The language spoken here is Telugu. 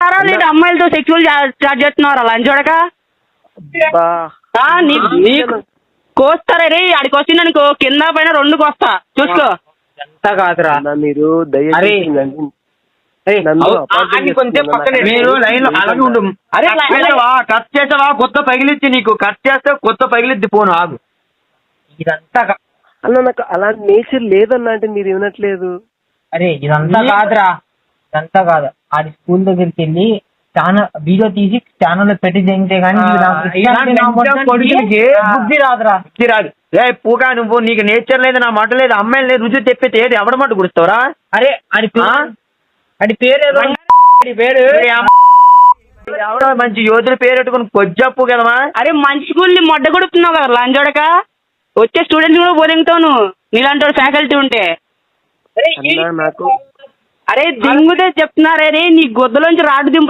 కొడతారా లేదు అమ్మాయిలతో సెక్సువల్ చార్జ్ చేస్తున్నారా లంచ్ చూడక కోస్తారా రే ఆడికి వచ్చిందనుకో కింద పైన 2 కోస్తా చూసుకో. ఎంత కాదురా మీరు మీరు లైన్ లో అలాగే ఉండు. అరే కట్ చేసావా కొత్త పగిలిద్ది, నీకు కట్ చేస్తే కొత్త పగిలిద్ది ఫోన్, ఆగు. ఇదంతా అన్న నాకు అలాంటి నేచర్ లేదన్నా, అంటే మీరు వినట్లేదు. అరే ఇదంతా కాదురా, ఇదంతా కాదు. ఆడి స్కూల్ దగ్గరికి వెళ్ళి ఛానల్ వీడియో తీసి ఛానల్ పెట్టి చేయించే కానీ బుద్ధి రాదురా, బుద్ధి రాదు. ఏ పూగా నువ్వు, నీకు నేచర్ లేదు, నా మాట లేదు, అమ్మాయిలు లేదు, రుచి తెప్పితే ఏది ఎవడ మాట గుడుస్తావురా? అరే అది పేరు ఎవడో మంచి యోధుల పేరు పెట్టుకుని కొజ్జప్పు కదమా. అరే మంచి స్కూల్ని మొడ్డ కొడుతున్నావు కదా లంచోడక, వచ్చే స్టూడెంట్స్ కూడా పోలింగుతావు నువ్వు నీలాంటి ఫ్యాకల్టీ ఉంటే. నాకు అరే దింగుదే చెప్తున్నారే నీ గొద్దలోంచి రాడు దింపు